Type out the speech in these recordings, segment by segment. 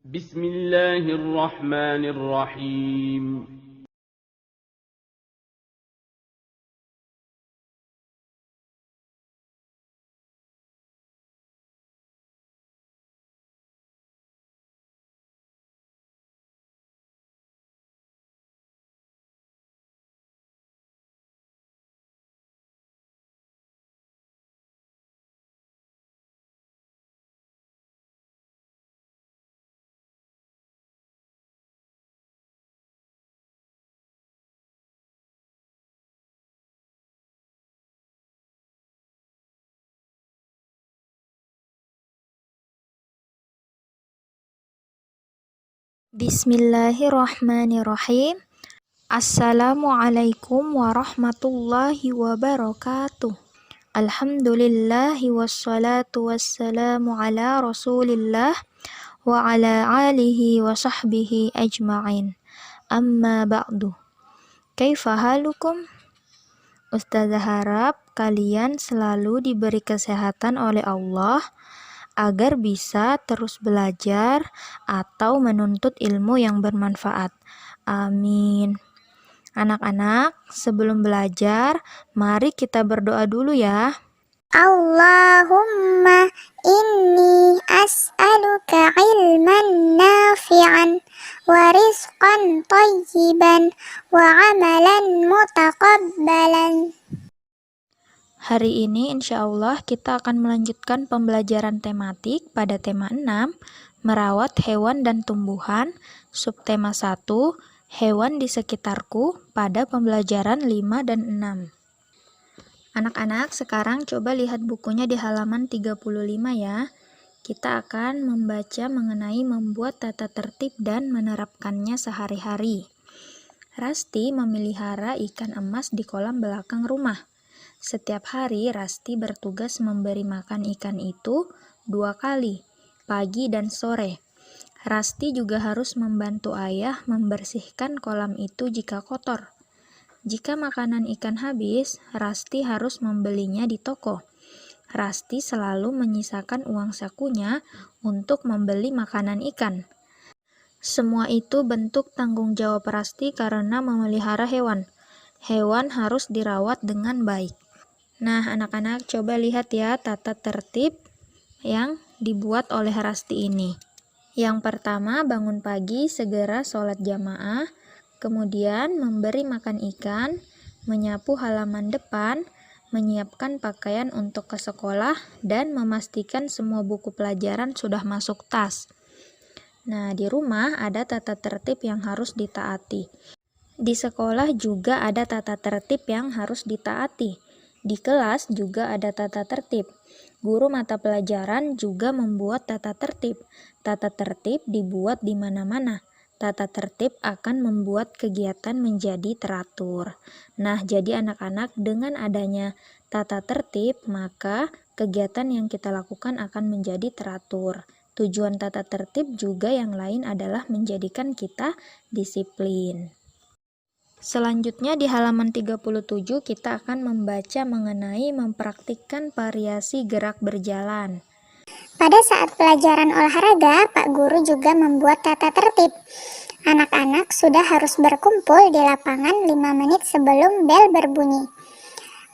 بسم الله الرحمن الرحيم. Bismillahirrahmanirrahim. Assalamualaikum warahmatullahi wabarakatuh. Alhamdulillahi wassalatu wassalamu ala rasulillah wa ala alihi wa sahbihi ajma'in. Amma ba'du. Kaifa halukum? Ustazah harap kalian selalu diberi kesehatan oleh Allah agar bisa terus belajar atau menuntut ilmu yang bermanfaat. Amin. Anak-anak, sebelum belajar, mari kita berdoa dulu ya. Allahumma inni as'aluka ilman nafi'an wa rizqan tayyiban wa amalan mutaqabbalan. Hari ini insya Allah kita akan melanjutkan pembelajaran tematik pada tema 6, merawat hewan dan tumbuhan, subtema 1, hewan di sekitarku, pada pembelajaran 5 dan 6. Anak-anak, sekarang coba lihat bukunya di halaman 35 ya. Kita akan membaca mengenai membuat tata tertib dan menerapkannya sehari-hari. Rasti memelihara ikan emas di kolam belakang rumah. Setiap hari Rasti bertugas memberi makan ikan itu 2 kali, pagi dan sore. Rasti juga harus membantu ayah membersihkan kolam itu jika kotor. Jika makanan ikan habis, Rasti harus membelinya di toko. Rasti selalu menyisakan uang sakunya untuk membeli makanan ikan. Semua itu bentuk tanggung jawab Rasti karena memelihara hewan. Hewan harus dirawat dengan baik. Nah, anak-anak coba lihat ya tata tertib yang dibuat oleh Rasti ini. Yang pertama, bangun pagi segera sholat jamaah, kemudian memberi makan ikan, menyapu halaman depan, menyiapkan pakaian untuk ke sekolah, dan memastikan semua buku pelajaran sudah masuk tas. Nah, di rumah ada tata tertib yang harus ditaati. Di sekolah juga ada tata tertib yang harus ditaati. Di kelas juga ada tata tertib. Guru mata pelajaran juga membuat tata tertib. Tata tertib dibuat di mana-mana. Tata tertib akan membuat kegiatan menjadi teratur. Nah, jadi anak-anak, dengan adanya tata tertib, maka kegiatan yang kita lakukan akan menjadi teratur. Tujuan tata tertib juga yang lain adalah menjadikan kita disiplin. Selanjutnya di halaman 37 kita akan membaca mengenai mempraktikkan variasi gerak berjalan. Pada saat pelajaran olahraga, Pak Guru juga membuat tata tertib. Anak-anak sudah harus berkumpul di lapangan 5 menit sebelum bel berbunyi.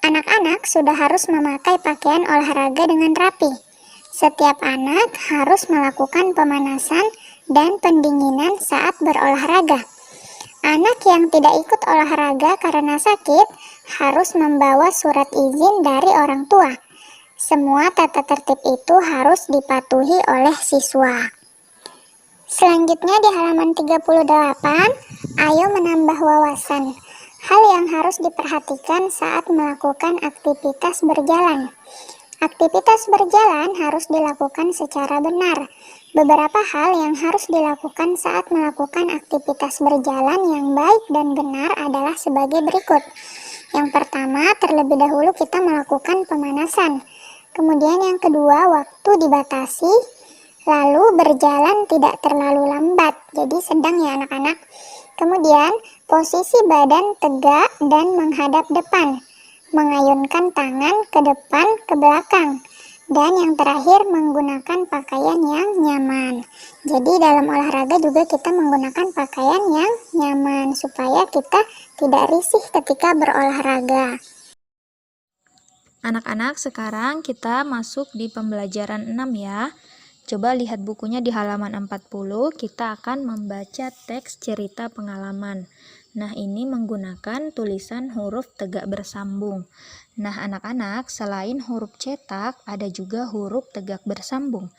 Anak-anak sudah harus memakai pakaian olahraga dengan rapi. Setiap anak harus melakukan pemanasan dan pendinginan saat berolahraga. Anak yang tidak ikut olahraga karena sakit harus membawa surat izin dari orang tua. Semua tata tertib itu harus dipatuhi oleh siswa. Selanjutnya di halaman 38, ayo menambah wawasan. Hal yang harus diperhatikan saat melakukan aktivitas berjalan. Aktivitas berjalan harus dilakukan secara benar. Beberapa hal yang harus dilakukan saat melakukan aktivitas berjalan yang baik dan benar adalah sebagai berikut. Yang pertama, terlebih dahulu kita melakukan pemanasan. Kemudian yang kedua, waktu dibatasi. Lalu berjalan tidak terlalu lambat, jadi sedang ya anak-anak. Kemudian posisi badan tegak dan menghadap depan. Mengayunkan tangan ke depan ke belakang, Dan yang terakhir, menggunakan pakaian yang nyaman. Jadi dalam olahraga juga kita menggunakan pakaian yang nyaman supaya kita tidak risih ketika berolahraga. Anak-anak, sekarang kita masuk di pembelajaran 6 ya. Coba lihat bukunya di halaman 40, kita akan membaca teks cerita pengalaman. Nah, ini menggunakan tulisan huruf tegak bersambung. Nah, anak-anak, selain huruf cetak, ada juga huruf tegak bersambung.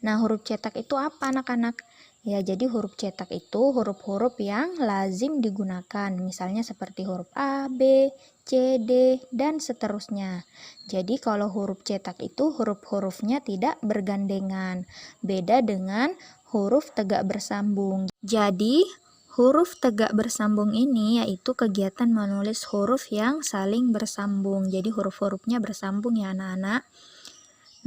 Nah, huruf cetak itu apa, anak-anak? Ya, jadi huruf cetak itu huruf-huruf yang lazim digunakan. Misalnya seperti huruf A, B, C, D, dan seterusnya. Jadi kalau huruf cetak itu huruf-hurufnya tidak bergandengan. Beda dengan huruf tegak bersambung. Jadi huruf tegak bersambung ini yaitu kegiatan menulis huruf yang saling bersambung. Jadi huruf-hurufnya bersambung ya anak-anak.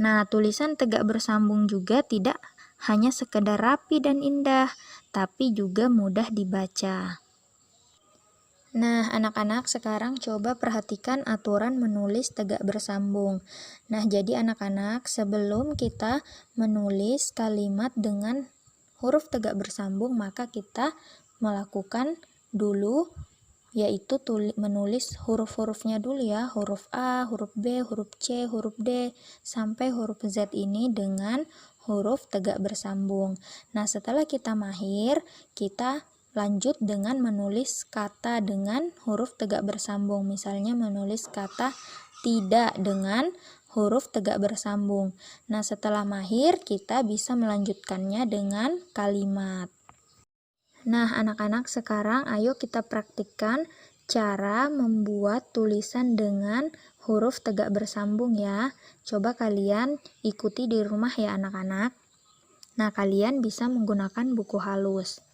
Nah, tulisan tegak bersambung juga tidak hanya sekedar rapi dan indah, tapi juga mudah dibaca. Nah, anak-anak sekarang coba perhatikan aturan menulis tegak bersambung. Nah, jadi anak-anak sebelum kita menulis kalimat dengan huruf tegak bersambung, maka kita melakukan dulu yaitu menulis huruf-hurufnya dulu ya, huruf A, huruf B, huruf C, huruf D, sampai huruf Z ini dengan huruf tegak bersambung. Nah, setelah kita mahir, kita lanjut dengan menulis kata dengan huruf tegak bersambung. Misalnya menulis kata tidak dengan huruf tegak bersambung. Nah, setelah mahir, kita bisa melanjutkannya dengan kalimat. Nah, anak-anak sekarang ayo kita praktikkan cara membuat tulisan dengan huruf tegak bersambung ya. Coba kalian ikuti di rumah ya anak-anak. Nah, kalian bisa menggunakan buku halus.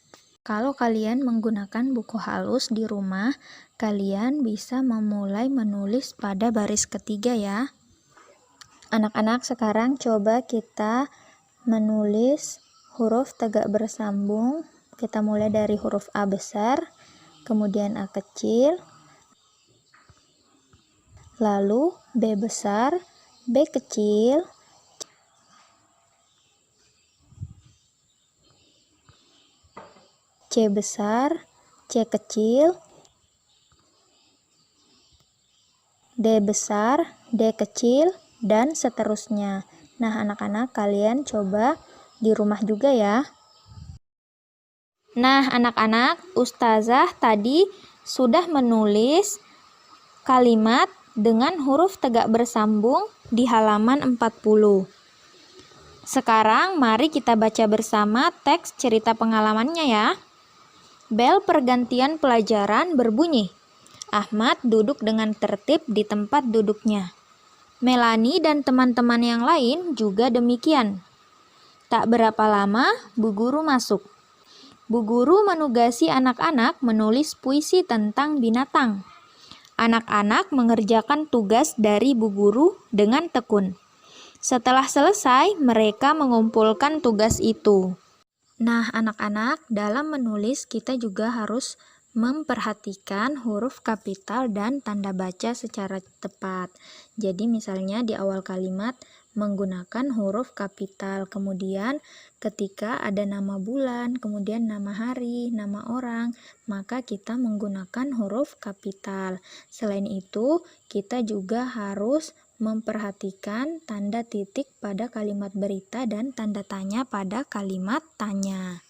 Kalau kalian menggunakan buku halus di rumah, kalian bisa memulai menulis pada baris ketiga ya. Anak-anak sekarang coba kita menulis huruf tegak bersambung. Kita mulai dari huruf A besar, kemudian A kecil, lalu B besar, B kecil, C besar, C kecil, D besar, D kecil, dan seterusnya. Nah, anak-anak kalian coba di rumah juga ya. Nah, anak-anak, Ustazah tadi sudah menulis kalimat dengan huruf tegak bersambung di halaman 40. Sekarang mari kita baca bersama teks cerita pengalamannya ya. Bel pergantian pelajaran berbunyi. Ahmad duduk dengan tertib di tempat duduknya. Melani dan teman-teman yang lain juga demikian. Tak berapa lama, Bu Guru masuk. Bu Guru menugasi anak-anak menulis puisi tentang binatang. Anak-anak mengerjakan tugas dari Bu Guru dengan tekun. Setelah selesai, mereka mengumpulkan tugas itu. Nah, anak-anak, dalam menulis kita juga harus memperhatikan huruf kapital dan tanda baca secara tepat. Jadi misalnya di awal kalimat menggunakan huruf kapital, kemudian ketika ada nama bulan, kemudian nama hari, nama orang, maka kita menggunakan huruf kapital. Selain itu, kita juga harus memperhatikan tanda titik pada kalimat berita dan tanda tanya pada kalimat tanya.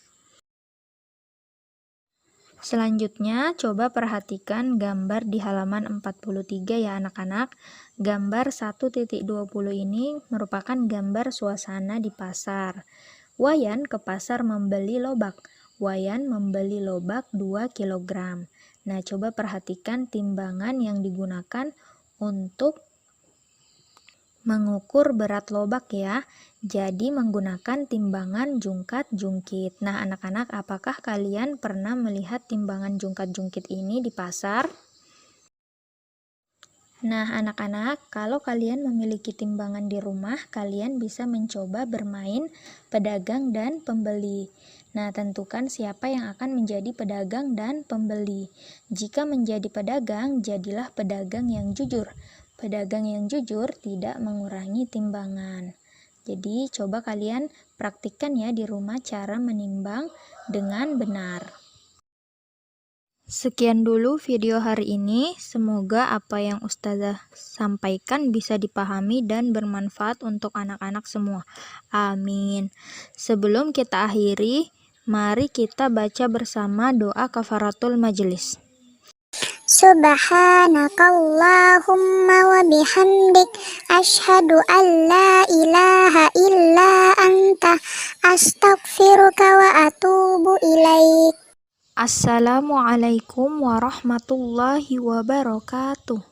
Selanjutnya, coba perhatikan gambar di halaman 43 ya anak-anak. Gambar 1.20 ini merupakan gambar suasana di pasar. Wayan ke pasar membeli lobak. Wayan membeli lobak 2 kg. Nah, coba perhatikan timbangan yang digunakan untuk mengukur berat lobak ya. Jadi menggunakan timbangan jungkat-jungkit. Nah, anak-anak, apakah kalian pernah melihat timbangan jungkat-jungkit ini di pasar? Nah, anak-anak, kalau kalian memiliki timbangan di rumah, kalian bisa mencoba bermain pedagang dan pembeli. Nah, tentukan siapa yang akan menjadi pedagang dan pembeli. Jika menjadi pedagang, jadilah pedagang yang jujur. Pedagang yang jujur tidak mengurangi timbangan. Jadi coba kalian praktikkan ya di rumah cara menimbang dengan benar. Sekian dulu video hari ini. Semoga apa yang Ustazah sampaikan bisa dipahami dan bermanfaat untuk anak-anak semua. Amin. Sebelum kita akhiri, mari kita baca bersama doa kafaratul majelis. Subhanakallahumma wa bihamdik asyhadu an la ilaha illa anta astaghfiruka wa atubu ilaik. Assalamualaikum warahmatullahi wabarakatuh.